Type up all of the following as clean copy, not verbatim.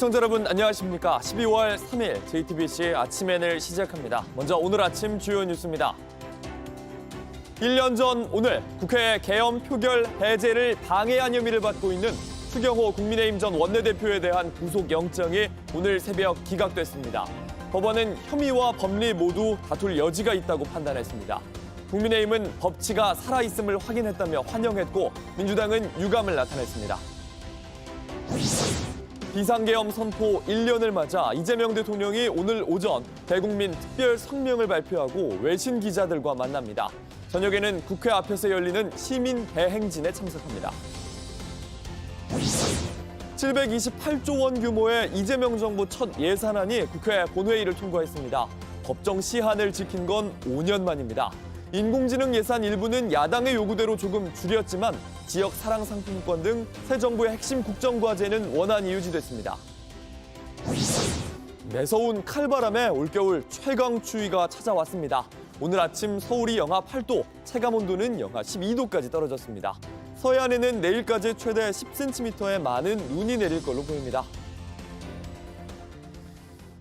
시청자 여러분 안녕하십니까. 12월 3일 JTBC 아침엔을 시작합니다. 먼저 오늘 아침 주요 뉴스입니다. 1년 전 오늘 국회 계엄 표결 해제를 방해한 혐의를 받고 있는 추경호 국민의힘 전 원내대표에 대한 구속영장이 오늘 새벽 기각됐습니다. 법원은 혐의와 법리 모두 다툴 여지가 있다고 판단했습니다. 국민의힘은 법치가 살아있음을 확인했다며 환영했고 민주당은 유감을 나타냈습니다. 비상계엄 선포 1년을 맞아 이재명 대통령이 오늘 오전 대국민 특별 성명을 발표하고 외신 기자들과 만납니다. 저녁에는 국회 앞에서 열리는 시민 대행진에 참석합니다. 728조 원 규모의 이재명 정부 첫 예산안이 국회 본회의를 통과했습니다. 법정 시한을 지킨 건 5년 만입니다. 인공지능 예산 일부는 야당의 요구대로 조금 줄였지만 지역 사랑 상품권 등 새 정부의 핵심 국정과제는 원안이 유지됐습니다. 매서운 칼바람에 올겨울 최강추위가 찾아왔습니다. 오늘 아침 서울이 영하 8도, 체감온도는 영하 12도까지 떨어졌습니다. 서해안에는 내일까지 최대 10cm의 많은 눈이 내릴 걸로 보입니다.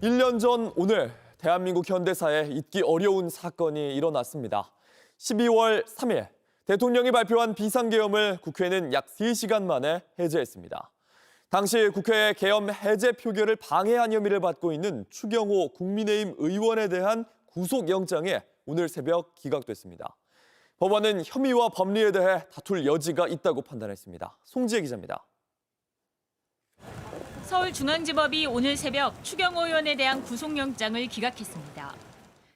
1년 전 오늘 대한민국 현대사에 잊기 어려운 사건이 일어났습니다. 12월 3일 대통령이 발표한 비상계엄을 국회는 약 3시간 만에 해제했습니다. 당시 국회의 계엄 해제 표결을 방해한 혐의를 받고 있는 추경호 국민의힘 의원에 대한 구속영장이 오늘 새벽 기각됐습니다. 법원은 혐의와 법리에 대해 다툴 여지가 있다고 판단했습니다. 송지혜 기자입니다. 서울중앙지법이 오늘 새벽 추경호 의원에 대한 구속영장을 기각했습니다.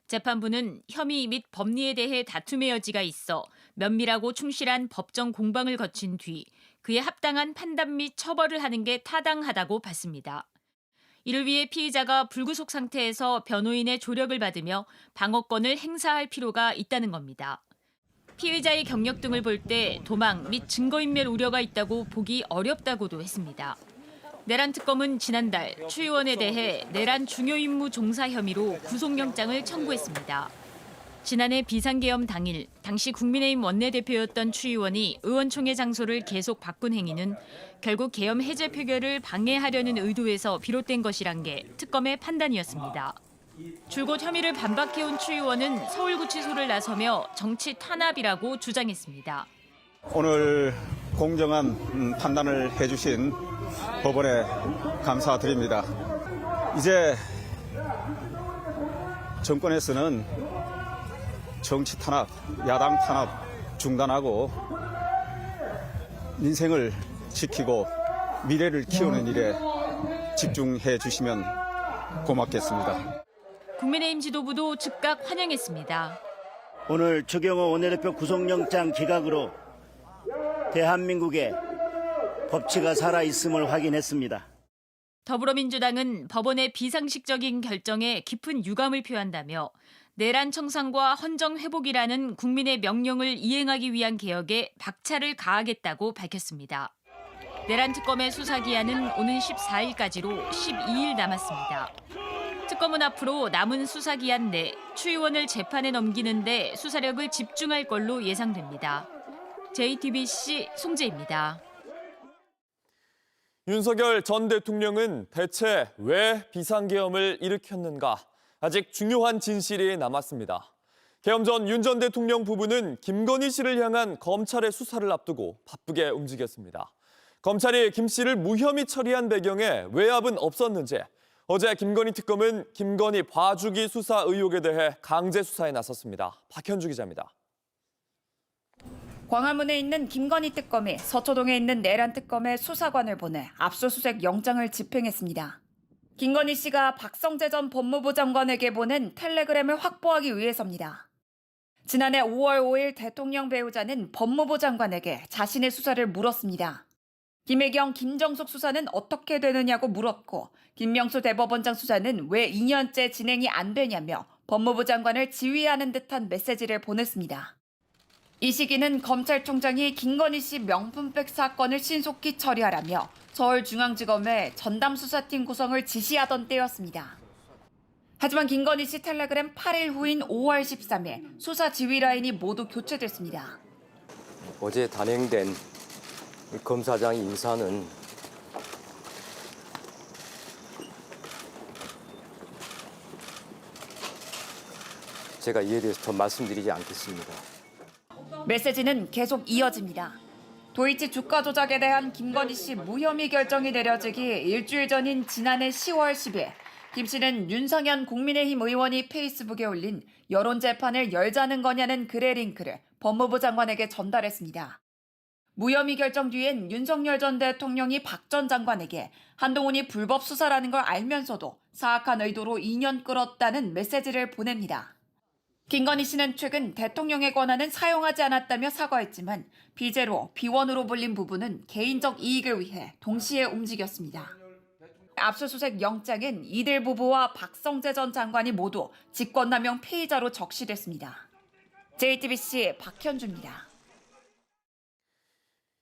재판부는 혐의 및 법리에 대해 다툼의 여지가 있어 면밀하고 충실한 법정 공방을 거친 뒤 그에 합당한 판단 및 처벌을 하는 게 타당하다고 봤습니다. 이를 위해 피의자가 불구속 상태에서 변호인의 조력을 받으며 방어권을 행사할 필요가 있다는 겁니다. 피의자의 경력 등을 볼 때 도망 및 증거인멸 우려가 있다고 보기 어렵다고도 했습니다. 내란 특검은 지난달 추 의원에 대해 내란 중요 임무 종사 혐의로 구속영장을 청구했습니다. 지난해 비상계엄 당일 당시 국민의힘 원내대표였던 추 의원이 의원총회 장소를 계속 바꾼 행위는 결국 계엄 해제 표결을 방해하려는 의도에서 비롯된 것이란 게 특검의 판단이었습니다. 줄곧 혐의를 반박해온 추 의원은 서울구치소를 나서며 정치 탄압이라고 주장했습니다. 오늘 공정한 판단을 해주신 법원에 감사드립니다. 이제 정권에서는 정치 탄압, 야당 탄압 중단하고 민생을 지키고 미래를 키우는 일에 집중해 주시면 고맙겠습니다. 국민의힘 지도부도 즉각 환영했습니다. 오늘 추경호 원내대표 구속영장 기각으로 대한민국의 법치가 살아있음을 확인했습니다. 더불어민주당은 법원의 비상식적인 결정에 깊은 유감을 표한다며 내란 청산과 헌정 회복이라는 국민의 명령을 이행하기 위한 개혁에 박차를 가하겠다고 밝혔습니다. 내란 특검의 수사 기한은 오는 14일까지로 12일 남았습니다. 특검은 앞으로 남은 수사 기한 내 추 의원을 재판에 넘기는 데 수사력을 집중할 걸로 예상됩니다. JTBC 송재입니다. 윤석열 전 대통령은 대체 왜 비상계엄을 일으켰는가? 아직 중요한 진실이 남았습니다. 계엄 전 윤 전 대통령 부부는 김건희 씨를 향한 검찰의 수사를 앞두고 바쁘게 움직였습니다. 검찰이 김 씨를 무혐의 처리한 배경에 외압은 없었는지 어제 김건희 특검은 김건희 봐주기 수사 의혹에 대해 강제 수사에 나섰습니다. 박현주 기자입니다. 광화문에 있는 김건희 특검이 서초동에 있는 내란 특검의 수사관을 보내 압수수색 영장을 집행했습니다. 김건희 씨가 박성재 전 법무부 장관에게 보낸 텔레그램을 확보하기 위해서입니다. 지난해 5월 5일 대통령 배우자는 법무부 장관에게 자신의 수사를 물었습니다. 김혜경, 김정숙 수사는 어떻게 되느냐고 물었고 김명수 대법원장 수사는 왜 2년째 진행이 안 되냐며 법무부 장관을 지휘하는 듯한 메시지를 보냈습니다. 이 시기는 검찰총장이 김건희 씨 명품백 사건을 신속히 처리하라며 서울중앙지검에 전담수사팀 구성을 지시하던 때였습니다. 하지만 김건희 씨 텔레그램 8일 후인 5월 13일 수사 지휘 라인이 모두 교체됐습니다. 어제 단행된 검사장 인사는 제가 이에 대해서 더 말씀드리지 않겠습니다. 메시지는 계속 이어집니다. 도이치 주가 조작에 대한 김건희 씨 무혐의 결정이 내려지기 일주일 전인 지난해 10월 10일 김 씨는 윤성현 국민의힘 의원이 페이스북에 올린 여론 재판을 열자는 거냐는 글의 링크를 법무부 장관에게 전달했습니다. 무혐의 결정 뒤엔 윤석열 전 대통령이 박 전 장관에게 한동훈이 불법 수사라는 걸 알면서도 사악한 의도로 2년 끌었다는 메시지를 보냅니다. 김건희 씨는 최근 대통령의 권한은 사용하지 않았다며 사과했지만 비제로 비원으로 불린 부분은 개인적 이익을 위해 동시에 움직였습니다. 압수수색 영장은 이들 부부와 박성재 전 장관이 모두 직권남용 피의자로 적시됐습니다. JTBC 박현주입니다.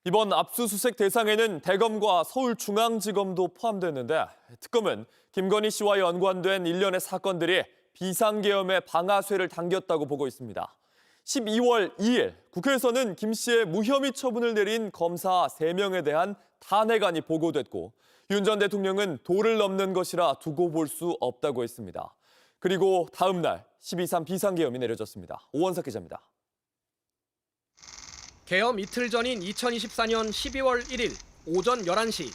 이번 압수수색 대상에는 대검과 서울중앙지검도 포함됐는데 특검은 김건희 씨와 연관된 일련의 사건들이 비상계엄의 방아쇠를 당겼다고 보고 있습니다. 12월 2일 국회에서는 김 씨의 무혐의 처분을 내린 검사 3명에 대한 탄핵안이 보고됐고 윤 전 대통령은 도를 넘는 것이라 두고 볼 수 없다고 했습니다. 그리고 다음 날 12.3 비상계엄이 내려졌습니다. 오원석 기자입니다. 계엄 이틀 전인 2024년 12월 1일 오전 11시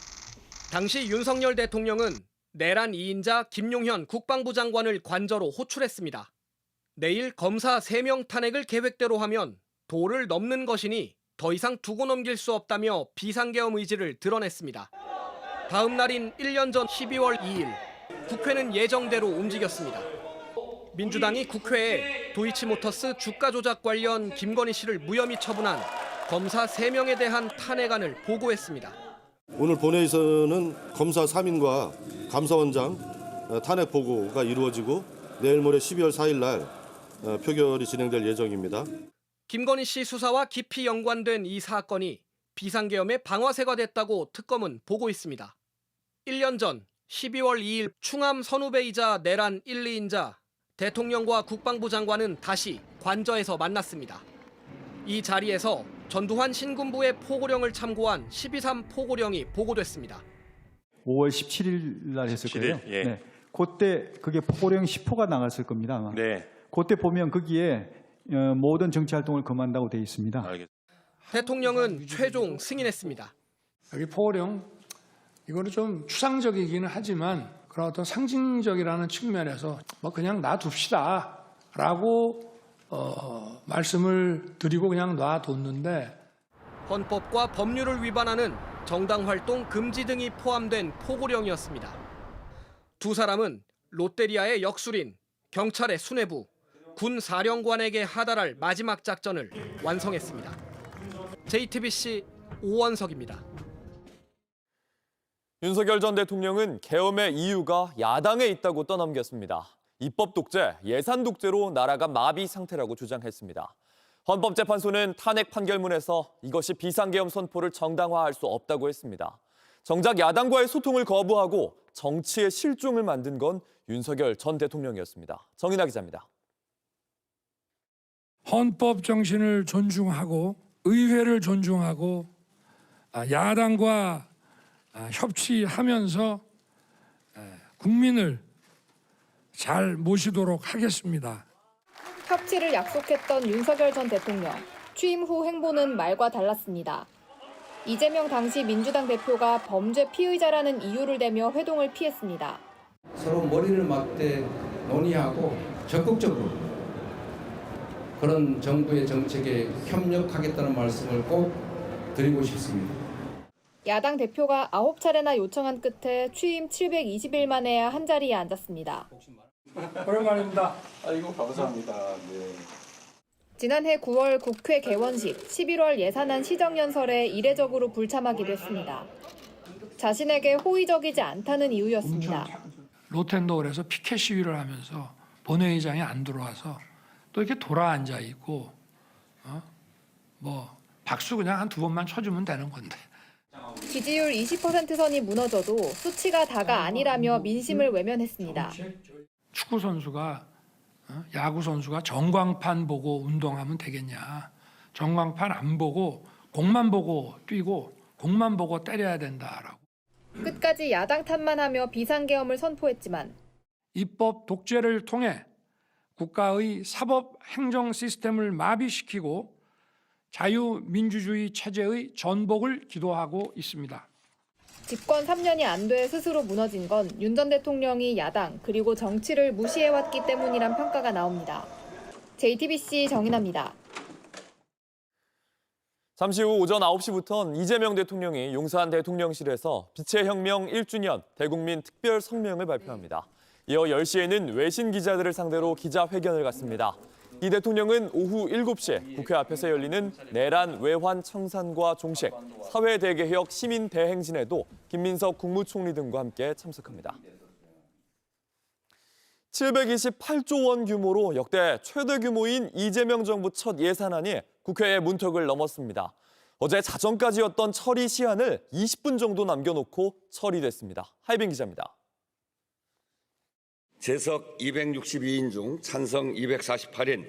당시 윤석열 대통령은 내란 2인자 김용현 국방부 장관을 관저로 호출했습니다. 내일 검사 3명 탄핵을 계획대로 하면 도를 넘는 것이니 더 이상 두고 넘길 수 없다며 비상계엄 의지를 드러냈습니다. 다음 날인 1년 전 12월 2일 국회는 예정대로 움직였습니다. 민주당이 국회에 도이치모터스 주가 조작 관련 김건희 씨를 무혐의 처분한 검사 3명에 대한 탄핵안을 보고했습니다. 오늘 본회의에서는 검사 3인과 감사원장 탄핵 보고가 이루어지고 내일 모레 12월 4일 날 표결이 진행될 예정입니다. 김건희 씨 수사와 깊이 연관된 이 사건이 비상계엄의 방아쇠가 됐다고 특검은 보고 있습니다. 1년 전 12월 2일 충암 선후배이자 내란 1, 2인자 대통령과 국방부 장관은 다시 관저에서 만났습니다. 이 자리에서 전두환 신군부의 포고령을 참고한 12.3 포고령이 보고됐습니다. 5월 17일 날 했을 거예요. 예. 네. 그때 그게 포고령 10호가 나갔을 겁니다. 아마. 네. 그때 보면 거기에 모든 정치 활동을 금한다고 되어 있습니다. 알겠습니다. 대통령은 최종 승인했습니다. 여기 포고령 이거는 좀 추상적이기는 하지만 그런 어떤 상징적이라는 측면에서 뭐 그냥 놔둡시다라고 말씀을 드리고 그냥 놔뒀는데 헌법과 법률을 위반하는 정당활동 금지 등이 포함된 포고령이었습니다. 두 사람은 롯데리아의 역술인, 경찰의 수뇌부, 군 사령관에게 하달할 마지막 작전을 완성했습니다. JTBC 오원석입니다. 윤석열 전 대통령은 계엄의 이유가 야당에 있다고 떠넘겼습니다. 입법 독재, 예산 독재로 나라가 마비 상태라고 주장했습니다. 헌법재판소는 탄핵 판결문에서 이것이 비상계엄 선포를 정당화할 수 없다고 했습니다. 정작 야당과의 소통을 거부하고 정치의 실종을 만든 건 윤석열 전 대통령이었습니다. 정인아 기자입니다. 헌법 정신을 존중하고 의회를 존중하고 야당과 협치하면서 국민을 잘 모시도록 하겠습니다. 협치를 약속했던 윤석열 전 대통령. 취임 후 행보는 말과 달랐습니다. 이재명 당시 민주당 대표가 범죄 피의자라는 이유를 대며 회동을 피했습니다. 서로 머리를 맞대 논의하고 적극적으로 그런 정부의 정책에 협력하겠다는 말씀을 꼭 드리고 싶습니다. 야당 대표가 9차례나 요청한 끝에 취임 720일 만에야 한자리에 앉았습니다. 오랜만입니다. 아이고 감사합니다. 네. 지난해 9월 국회 개원식, 11월 예산안 시정연설에 이례적으로 불참하기도 했습니다. 자신에게 호의적이지 않다는 이유였습니다. 로텐도어에서 피켓 시위를 하면서 본회의장에 안 들어와서 또 이렇게 돌아앉아 있고 뭐 박수 그냥 한 2번만 쳐주면 되는 건데. 지지율 20% 선이 무너져도 수치가 다가 아니라며 민심을 외면했습니다. 축구 선수가 야구 선수가 전광판 보고 운동하면 되겠냐. 전광판 안 보고 공만 보고 뛰고 공만 보고 때려야 된다라고. 끝까지 야당 탓만 하며 비상계엄을 선포했지만 입법 독재를 통해 국가의 사법 행정 시스템을 마비시키고 자유민주주의 체제의 전복을 기도하고 있습니다. 집권 3년이 안 돼 스스로 무너진 건 윤 전 대통령이 야당 그리고 정치를 무시해왔기 때문이란 평가가 나옵니다. JTBC 정인아입니다. 잠시 후 오전 9시부터는 이재명 대통령이 용산 대통령실에서 빛의 혁명 1주년 대국민 특별 성명을 발표합니다. 이어 10시에는 외신 기자들을 상대로 기자회견을 갖습니다. 이 대통령은 오후 7시에 국회 앞에서 열리는 내란 외환 청산과 종식, 사회 대개혁 시민 대행진에도 김민석 국무총리 등과 함께 참석합니다. 728조 원 규모로 역대 최대 규모인 이재명 정부 첫 예산안이 국회의 문턱을 넘었습니다. 어제 자정까지였던 처리 시한을 20분 정도 남겨놓고 처리됐습니다. 하이빈 기자입니다. 재석 262인 중 찬성 248인,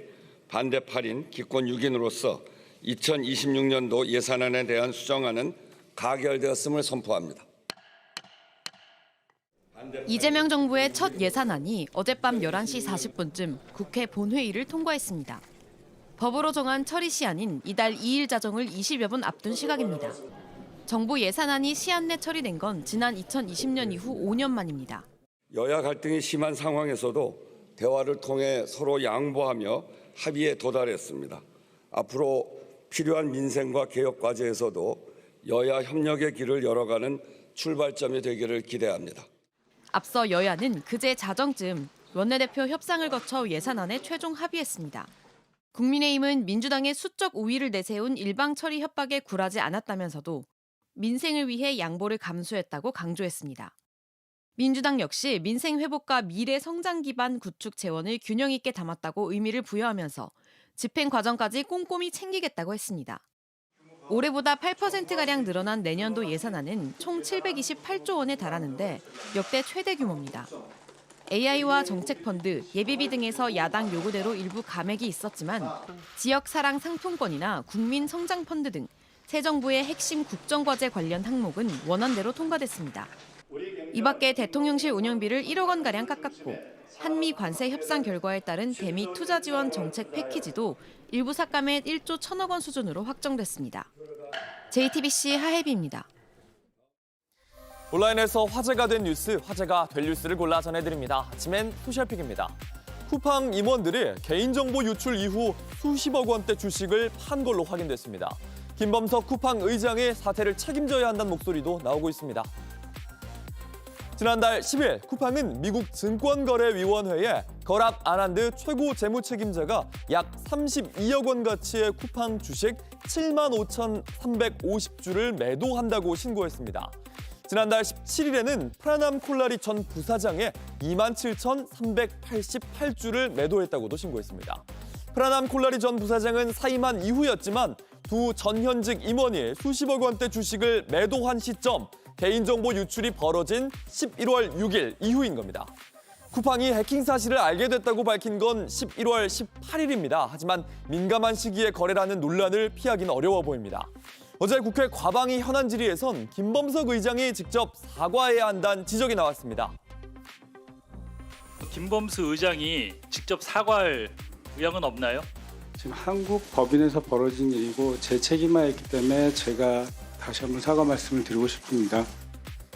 반대 8인, 기권 6인으로서 2026년도 예산안에 대한 수정안은 가결되었음을 선포합니다. 이재명 정부의 첫 예산안이 어젯밤 11시 40분쯤 국회 본회의를 통과했습니다. 법으로 정한 처리 시한인 이달 2일 자정을 20여 분 앞둔 시각입니다. 정부 예산안이 시한 내 처리된 건 지난 2020년 이후 5년 만입니다. 여야 갈등이 심한 상황에서도 대화를 통해 서로 양보하며 합의에 도달했습니다. 앞으로 필요한 민생과 개혁 과제에서도 여야 협력의 길을 열어가는 출발점이 되기를 기대합니다. 앞서 여야는 그제 자정쯤 원내대표 협상을 거쳐 예산안에 최종 합의했습니다. 국민의힘은 민주당의 수적 우위를 내세운 일방 처리 협박에 굴하지 않았다면서도 민생을 위해 양보를 감수했다고 강조했습니다. 민주당 역시 민생 회복과 미래 성장 기반 구축 재원을 균형 있게 담았다고 의미를 부여하면서 집행 과정까지 꼼꼼히 챙기겠다고 했습니다. 올해보다 8%가량 늘어난 내년도 예산안은 총 728조 원에 달하는데 역대 최대 규모입니다. AI와 정책펀드, 예비비 등에서 야당 요구대로 일부 감액이 있었지만 지역사랑 상품권이나 국민성장펀드 등 새 정부의 핵심 국정과제 관련 항목은 원안대로 통과됐습니다. 이 밖에 대통령실 운영비를 1억 원가량 깎았고 한미 관세 협상 결과에 따른 대미 투자 지원 정책 패키지도 일부 삭감해 1조 1,000억 원 수준으로 확정됐습니다. JTBC 하혜비입니다. 온라인에서 화제가 된 뉴스, 화제가 될 뉴스를 골라 전해드립니다. 아침엔 소셜픽입니다. 쿠팡 임원들이 개인정보 유출 이후 수십억 원대 주식을 판 걸로 확인됐습니다. 김범석 쿠팡 의장이 사태를 책임져야 한다는 목소리도 나오고 있습니다. 지난달 10일 쿠팡은 미국 증권거래위원회에 거랍 아난드 최고 재무책임자가 약 32억 원 가치의 쿠팡 주식 75,350주를 매도한다고 신고했습니다. 지난달 17일에는 프라남 콜라리 전 부사장의 27,388주를 매도했다고도 신고했습니다. 프라남 콜라리 전 부사장은 사임한 이후였지만 두 전현직 임원이 수십억 원대 주식을 매도한 시점 개인정보 유출이 벌어진 11월 6일 이후인 겁니다. 쿠팡이 해킹 사실을 알게 됐다고 밝힌 건 11월 18일입니다. 하지만 민감한 시기에 거래라는 논란을 피하기는 어려워 보입니다. 어제 국회 과방위 현안 질의에선 김범석 의장이 직접 사과해야 한다는 지적이 나왔습니다. 김범수 의장이 직접 사과할 의향은 없나요? 지금 한국 법인에서 벌어진 일이고 제 책임하였기 때문에 제가 다시 한번 사과 말씀을 드리고 싶습니다.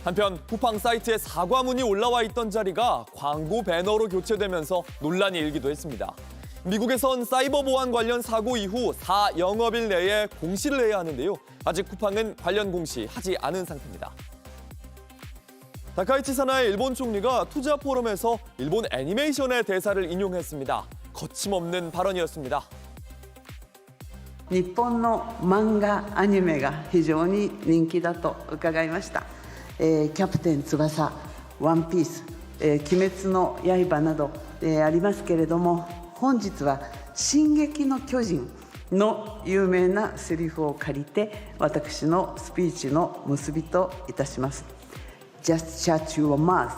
한편 쿠팡 사이트에 사과문이 올라와 있던 자리가 광고 배너로 교체되면서 논란이 일기도 했습니다. 미국에선 사이버 보안 관련 사고 이후 4영업일 내에 공시를 해야 하는데요. 아직 쿠팡은 관련 공시하지 않은 상태입니다. 다카이치 사나의 일본 총리가 투자 포럼에서 일본 애니메이션의 대사를 인용했습니다. 거침없는 발언이었습니다. 日本の漫画アニメが非常に人気だと伺いました。キャプテン翼、ワンピース、鬼滅の刃など、ありますけれども、本日は進撃の巨人の有名なセリフを借りて私のスピーチの結びといたします。Just shut your mouth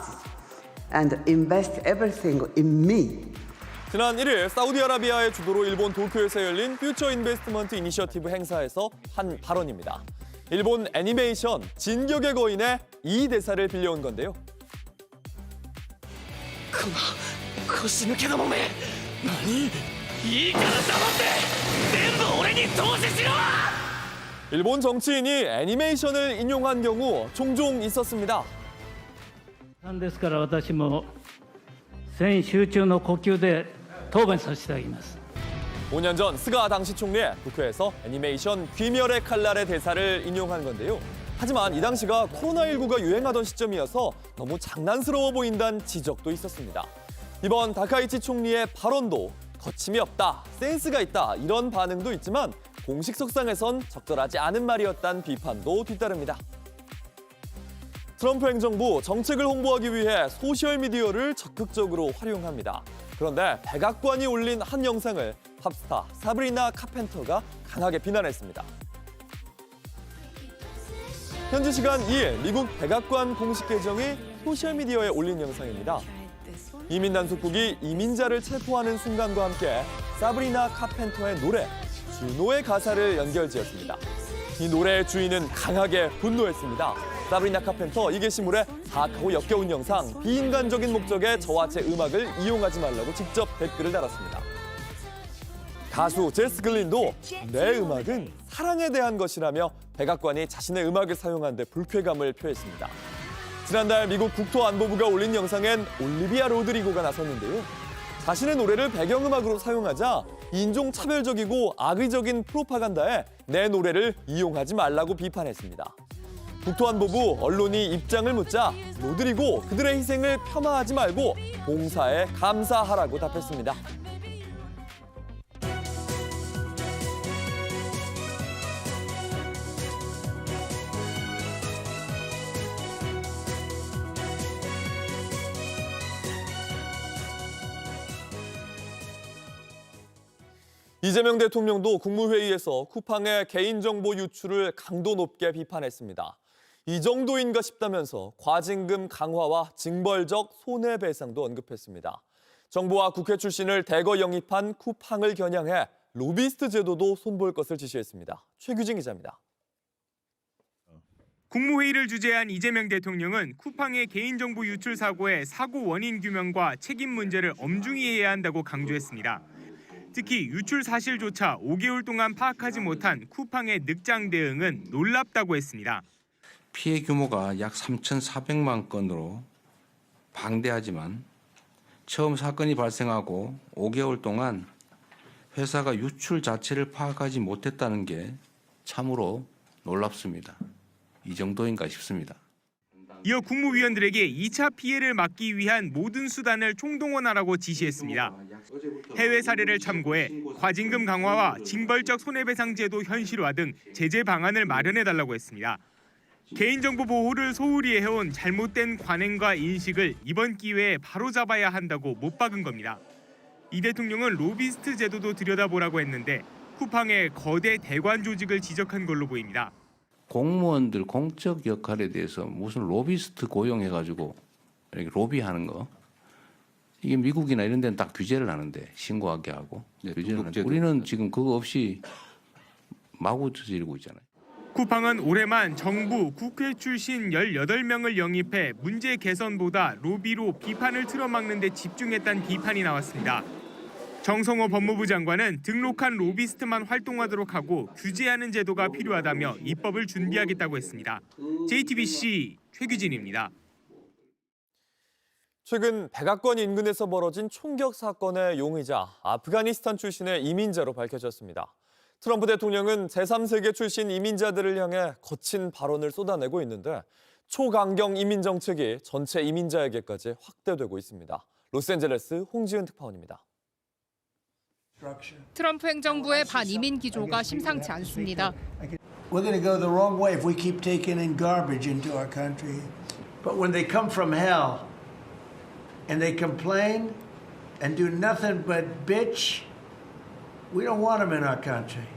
and invest everything in me. 지난 1일 사우디아라비아의 주도로 일본 도쿄에서 열린 퓨처 인베스트먼트 이니셔티브 행사에서 한 발언입니다. 일본 애니메이션 진격의 거인의 이 대사를 빌려온 건데요. この腰抜けどもめ 일본 정치인이 애니메이션을 인용한 경우 종종 있었습니다. なんですから私も全集中の呼吸で答弁させていただきます。 5년 전 스가 당시 총리의 국회에서 애니메이션 귀멸의 칼날의 대사를 인용한 건데요. 하지만 이 당시가 코로나19가 유행하던 시점이어서 너무 장난스러워 보인다는 지적도 있었습니다. 이번 다카이치 총리의 발언도 거침이 없다, 센스가 있다 이런 반응도 있지만 공식 석상에선 적절하지 않은 말이었다는 비판도 뒤따릅니다. 트럼프 행정부 정책을 홍보하기 위해 소셜미디어를 적극적으로 활용합니다. 그런데 백악관이 올린 한 영상을 팝스타 사브리나 카펜터가 강하게 비난했습니다. 현지 시간 2일 미국 백악관 공식 계정이 소셜미디어에 올린 영상입니다. 이민 단속국이 이민자를 체포하는 순간과 함께 사브리나 카펜터의 노래 주노의 가사를 연결지었습니다. 이 노래의 주인은 강하게 분노했습니다. 사브리나 카펜터 이 게시물에 사악하고 역겨운 영상, 비인간적인 목적에 저와 제 음악을 이용하지 말라고 직접 댓글을 달았습니다. 가수 제스 글린도 내 음악은 사랑에 대한 것이라며 백악관이 자신의 음악을 사용한 데 불쾌감을 표했습니다. 지난달 미국 국토안보부가 올린 영상엔 올리비아 로드리고가 나섰는데요. 자신의 노래를 배경음악으로 사용하자 인종차별적이고 악의적인 프로파간다에 내 노래를 이용하지 말라고 비판했습니다. 국토안보부 언론이 입장을 묻자 로드리고 그들의 희생을 폄하하지 말고 봉사에 감사하라고 답했습니다. 이재명 대통령도 국무회의에서 쿠팡의 개인정보 유출을 강도 높게 비판했습니다. 이 정도인가 싶다면서 과징금 강화와 징벌적 손해배상도 언급했습니다. 정부와 국회 출신을 대거 영입한 쿠팡을 겨냥해 로비스트 제도도 손볼 것을 지시했습니다. 최규진 기자입니다. 국무회의를 주재한 이재명 대통령은 쿠팡의 개인정보 유출 사고의 사고 원인 규명과 책임 문제를 엄중히 해야 한다고 강조했습니다. 특히 유출 사실조차 5개월 동안 파악하지 못한 쿠팡의 늑장 대응은 놀랍다고 했습니다. 피해 규모가 약 3,400만 건으로 방대하지만 처음 사건이 발생하고 5개월 동안 회사가 유출 자체를 파악하지 못했다는 게 참으로 놀랍습니다. 이 정도인가 싶습니다. 이어 국무위원들에게 2차 피해를 막기 위한 모든 수단을 총동원하라고 지시했습니다. 해외 사례를 참고해 과징금 강화와 징벌적 손해배상 제도 현실화 등 제재 방안을 마련해달라고 했습니다. 개인정보 보호를 소홀히 해온 잘못된 관행과 인식을 이번 기회에 바로잡아야 한다고 못 박은 겁니다. 이 대통령은 로비스트 제도도 들여다보라고 했는데 쿠팡의 거대 대관 조직을 지적한 걸로 보입니다. 공무원들 공적 역할에 대해서 무슨 로비스트 고용해가지고 이렇게 로비하는 거 이게 미국이나 이런 데는 딱 규제를 하는데 신고하게 하고 규제를 하는데 우리는 지금 그거 없이 마구 저지르고 있잖아요. 쿠팡은 올해만 정부, 국회 출신 18명을 영입해 문제 개선보다 로비로 비판을 틀어막는 데 집중했다는 비판이 나왔습니다. 정성호 법무부 장관은 등록한 로비스트만 활동하도록 하고 규제하는 제도가 필요하다며 입법을 준비하겠다고 했습니다. JTBC 최규진입니다. 최근 백악관 인근에서 벌어진 총격 사건의 용의자 아프가니스탄 출신의 이민자로 밝혀졌습니다. 트럼프 대통령은 제3세계 출신 이민자들을 향해 거친 발언을 쏟아내고 있는데 초강경 이민 정책이 전체 이민자에게까지 확대되고 있습니다. 로스앤젤레스 홍지은 특파원입니다. 트럼프 행정부의 반이민 기조가 심상치 않습니다. We're going to go the wrong way if we keep taking in garbage into our country. But when they come from hell and they complain and do nothing but bitch, we don't want them in our country.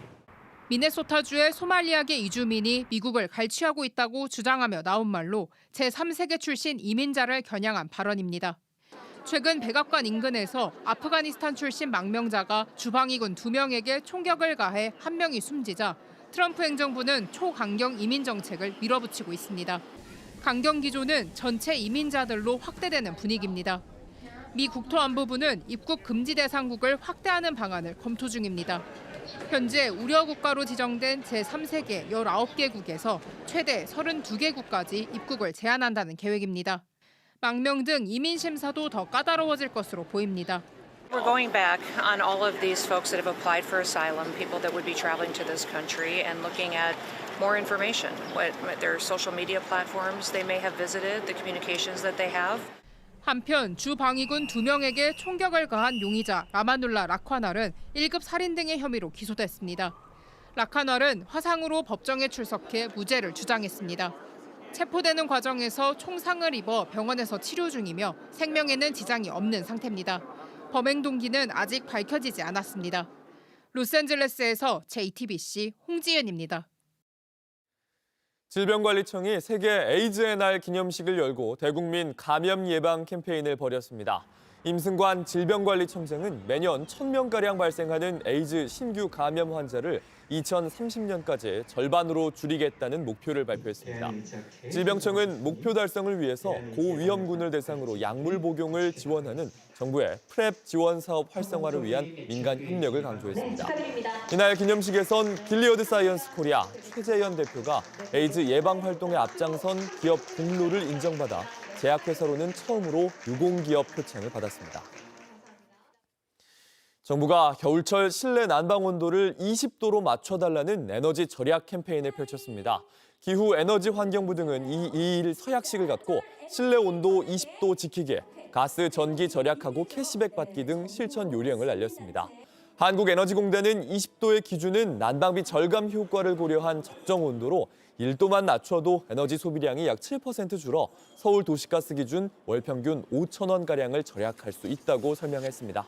미네소타주의 소말리아계 이주민이 미국을 갈취하고 있다고 주장하며 나온 말로 제3세계 출신 이민자를 겨냥한 발언입니다. 최근 백악관 인근에서 아프가니스탄 출신 망명자가 주방위군 2명에게 총격을 가해 1명이 숨지자 트럼프 행정부는 초강경 이민 정책을 밀어붙이고 있습니다. 강경 기조는 전체 이민자들로 확대되는 분위기입니다. 미 국토안보부는 입국 금지 대상국을 확대하는 방안을 검토 중입니다. 현재 우려 국가로 지정된 제3세계 19개국에서 최대 32개국까지 입국을 제한한다는 계획입니다. 망명 등 이민 심사도 더 까다로워질 것으로 보입니다. We're going back on all of these folks that have applied for asylum, people that would be traveling to this country, and looking at more information, what their social media platforms they may have visited, the communications that they have. 한편 주 방위군 2명에게 총격을 가한 용의자 라마눌라 라콰날은 1급 살인 등의 혐의로 기소됐습니다. 라콰날은 화상으로 법정에 출석해 무죄를 주장했습니다. 체포되는 과정에서 총상을 입어 병원에서 치료 중이며 생명에는 지장이 없는 상태입니다. 범행 동기는 아직 밝혀지지 않았습니다. 로스앤젤레스에서 JTBC 홍지연입니다. 질병관리청이 세계 에이즈의 날 기념식을 열고 대국민 감염 예방 캠페인을 벌였습니다. 임승관 질병관리청장은 매년 1,000명가량 발생하는 에이즈 신규 감염 환자를 2030년까지 절반으로 줄이겠다는 목표를 발표했습니다. 질병청은 목표 달성을 위해서 고위험군을 대상으로 약물 복용을 지원하는 정부의 프랩 지원 사업 활성화를 위한 민간 협력을 강조했습니다. 이날 기념식에선 길리어드 사이언스 코리아 최재현 대표가 에이즈 예방 활동에 앞장선 기업 공로를 인정받아 제약회사로는 처음으로 유공기업 표창을 받았습니다. 정부가 겨울철 실내 난방 온도를 20도로 맞춰달라는 에너지 절약 캠페인을 펼쳤습니다. 기후에너지환경부 등은 이 2일 서약식을 갖고 실내 온도 20도 지키기, 가스 전기 절약하고 캐시백 받기 등 실천 요령을 알렸습니다. 한국에너지공단은 20도의 기준은 난방비 절감 효과를 고려한 적정 온도로 1도만 낮춰도 에너지 소비량이 약 7% 줄어 서울 도시가스 기준 월 평균 5,000원가량을 절약할 수 있다고 설명했습니다.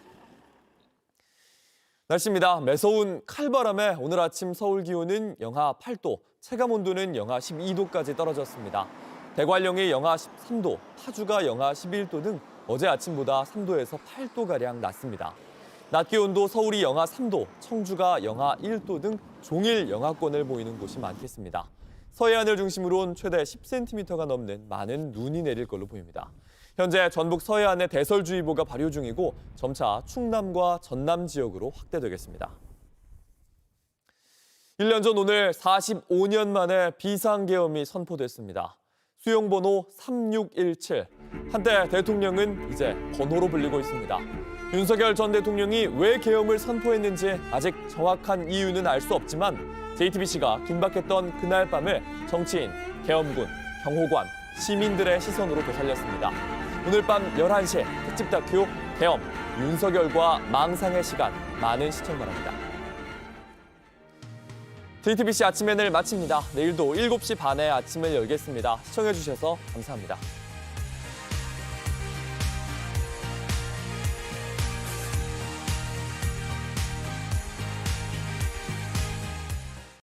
날씨입니다. 매서운 칼바람에 오늘 아침 서울 기온은 영하 8도, 체감온도는 영하 12도까지 떨어졌습니다. 대관령이 영하 13도, 파주가 영하 11도 등 어제 아침보다 3도에서 8도가량 낮습니다. 낮 기온도 서울이 영하 3도, 청주가 영하 1도 등 종일 영하권을 보이는 곳이 많겠습니다. 서해안을 중심으로 최대 10cm가 넘는 많은 눈이 내릴 걸로 보입니다. 현재 전북 서해안에 대설주의보가 발효 중이고 점차 충남과 전남 지역으로 확대되겠습니다. 1년 전 오늘 45년 만에 비상계엄이 선포됐습니다. 수용번호 3617. 한때 대통령은 이제 번호로 불리고 있습니다. 윤석열 전 대통령이 왜 계엄을 선포했는지 아직 정확한 이유는 알 수 없지만 JTBC가 긴박했던 그날 밤을 정치인, 계엄군, 경호관, 시민들의 시선으로 되살렸습니다. 오늘 밤 11시 특집 다큐 계엄, 윤석열과 망상의 시간, 많은 시청 바랍니다. JTBC 아침엔을 마칩니다. 내일도 7시 반에 아침을 열겠습니다. 시청해주셔서 감사합니다.